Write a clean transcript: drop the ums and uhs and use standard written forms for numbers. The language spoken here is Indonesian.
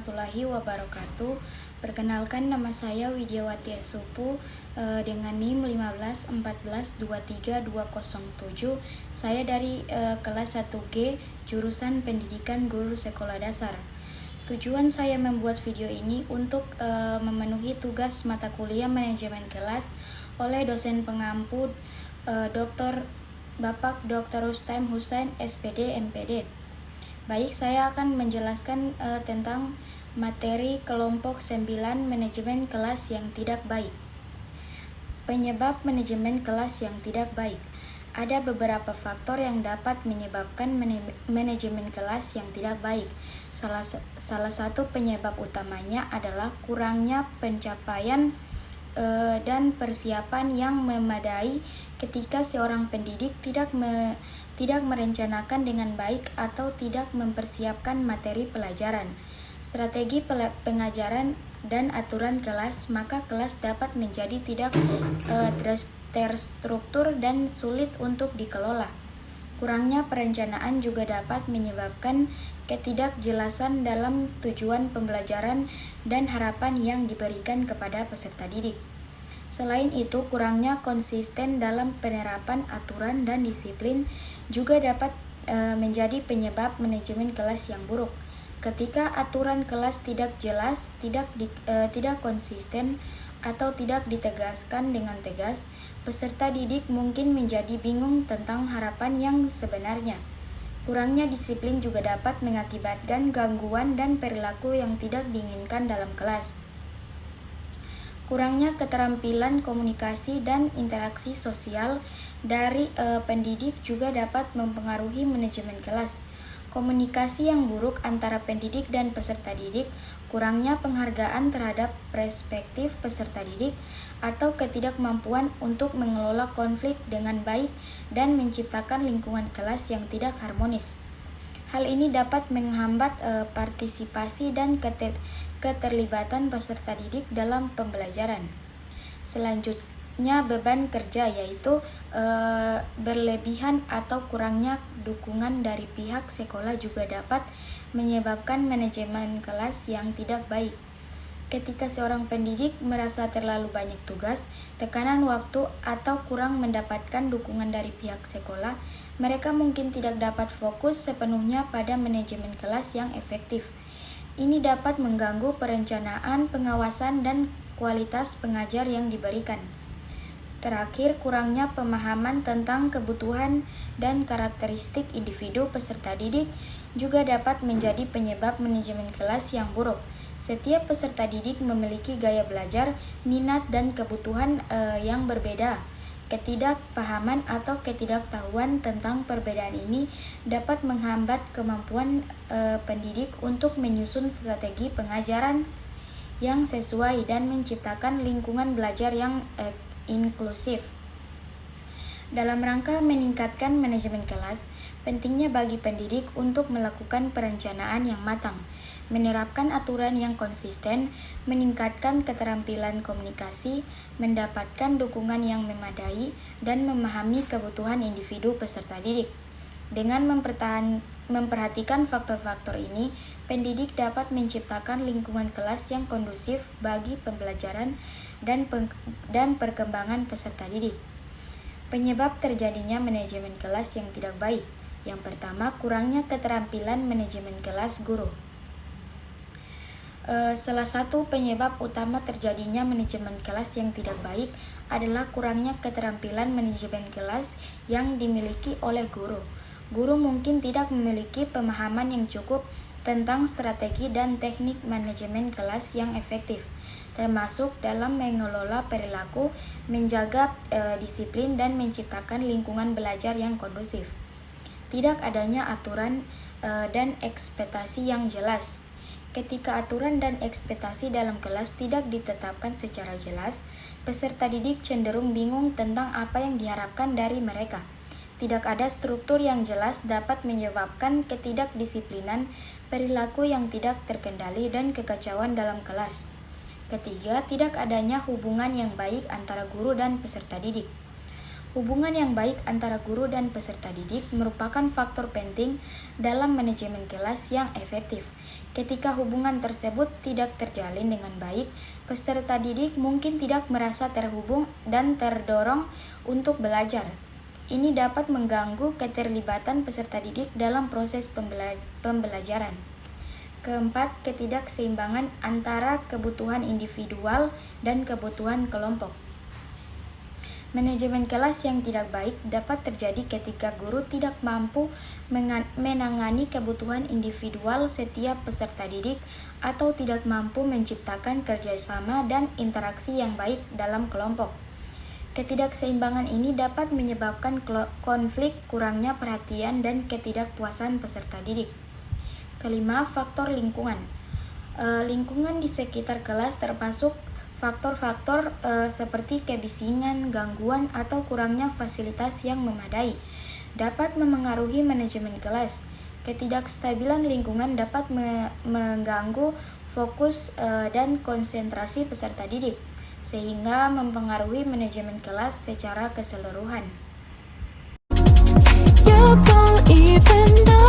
warahmatullahi wabarakatuh. Perkenalkan, nama saya Widyawati Supu dengan NIM 151423207. Saya dari kelas 1G jurusan Pendidikan Guru Sekolah Dasar. Tujuan saya membuat video ini untuk memenuhi tugas mata kuliah manajemen kelas oleh dosen pengampu Bapak Dr. Rustam Hussein SPD MPD. Baik, saya akan menjelaskan tentang materi kelompok 9 manajemen kelas yang tidak baik. Penyebab manajemen kelas yang tidak baik. Ada beberapa faktor yang dapat menyebabkan manajemen kelas yang tidak baik. Salah satu penyebab utamanya adalah kurangnya pencapaian dan persiapan yang memadai ketika seorang pendidik tidak merencanakan dengan baik atau tidak mempersiapkan materi pelajaran, strategi pengajaran dan aturan kelas, maka kelas dapat menjadi tidak terstruktur dan sulit untuk dikelola. Kurangnya perencanaan juga dapat menyebabkan ketidakjelasan dalam tujuan pembelajaran dan harapan yang diberikan kepada peserta didik. Selain itu, kurangnya konsisten dalam penerapan aturan dan disiplin juga dapat menjadi penyebab manajemen kelas yang buruk. Ketika aturan kelas tidak jelas, tidak konsisten, atau tidak ditegaskan dengan tegas, peserta didik mungkin menjadi bingung tentang harapan yang sebenarnya. Kurangnya disiplin juga dapat mengakibatkan gangguan dan perilaku yang tidak diinginkan dalam kelas. Kurangnya keterampilan komunikasi dan interaksi sosial dari pendidik juga dapat mempengaruhi manajemen kelas. Komunikasi yang buruk antara pendidik dan peserta didik, kurangnya penghargaan terhadap perspektif peserta didik, atau ketidakmampuan untuk mengelola konflik dengan baik dan menciptakan lingkungan kelas yang tidak harmonis. Hal ini dapat menghambat partisipasi dan keterlibatan peserta didik dalam pembelajaran. Selanjutnya, beban kerja, yaitu berlebihan atau kurangnya dukungan dari pihak sekolah juga dapat menyebabkan manajemen kelas yang tidak baik. Ketika seorang pendidik merasa terlalu banyak tugas, tekanan waktu, atau kurang mendapatkan dukungan dari pihak sekolah, mereka mungkin tidak dapat fokus sepenuhnya pada manajemen kelas yang efektif. Ini dapat mengganggu perencanaan, pengawasan, dan kualitas pengajar yang diberikan. Terakhir, kurangnya pemahaman tentang kebutuhan dan karakteristik individu peserta didik juga dapat menjadi penyebab manajemen kelas yang buruk. Setiap peserta didik memiliki gaya belajar, minat, dan kebutuhan yang berbeda. Ketidakpahaman atau ketidaktahuan tentang perbedaan ini dapat menghambat kemampuan pendidik untuk menyusun strategi pengajaran yang sesuai dan menciptakan lingkungan belajar yang inklusif. Dalam rangka meningkatkan manajemen kelas, pentingnya bagi pendidik untuk melakukan perencanaan yang matang, menerapkan aturan yang konsisten, meningkatkan keterampilan komunikasi, mendapatkan dukungan yang memadai, dan memahami kebutuhan individu peserta didik. Dengan memperhatikan faktor-faktor ini, pendidik dapat menciptakan lingkungan kelas yang kondusif bagi pembelajaran dan perkembangan peserta didik. Penyebab terjadinya manajemen kelas yang tidak baik. Yang pertama, kurangnya keterampilan manajemen kelas guru. Salah satu penyebab utama terjadinya manajemen kelas yang tidak baik adalah kurangnya keterampilan manajemen kelas yang dimiliki oleh guru. Guru mungkin tidak memiliki pemahaman yang cukup tentang strategi dan teknik manajemen kelas yang efektif, termasuk dalam mengelola perilaku, menjaga disiplin, dan menciptakan lingkungan belajar yang kondusif. Tidak adanya aturan dan ekspektasi yang jelas. Ketika aturan dan ekspektasi dalam kelas tidak ditetapkan secara jelas, peserta didik cenderung bingung tentang apa yang diharapkan dari mereka. Tidak ada struktur yang jelas dapat menyebabkan ketidakdisiplinan, perilaku yang tidak terkendali, dan kekacauan dalam kelas. Ketiga, tidak adanya hubungan yang baik antara guru dan peserta didik. Hubungan yang baik antara guru dan peserta didik merupakan faktor penting dalam manajemen kelas yang efektif. Ketika hubungan tersebut tidak terjalin dengan baik, peserta didik mungkin tidak merasa terhubung dan terdorong untuk belajar. Ini dapat mengganggu keterlibatan peserta didik dalam proses pembelajaran. Keempat, ketidakseimbangan antara kebutuhan individual dan kebutuhan kelompok. Manajemen kelas yang tidak baik dapat terjadi ketika guru tidak mampu menangani kebutuhan individual setiap peserta didik atau tidak mampu menciptakan kerjasama dan interaksi yang baik dalam kelompok. Ketidakseimbangan ini dapat menyebabkan konflik, kurangnya perhatian, dan ketidakpuasan peserta didik. Kelima, faktor lingkungan. Lingkungan di sekitar kelas termasuk faktor-faktor seperti kebisingan, gangguan, atau kurangnya fasilitas yang memadai dapat memengaruhi manajemen kelas. Ketidakstabilan lingkungan dapat mengganggu fokus dan konsentrasi peserta didik, sehingga mempengaruhi manajemen kelas secara keseluruhan. You don't even know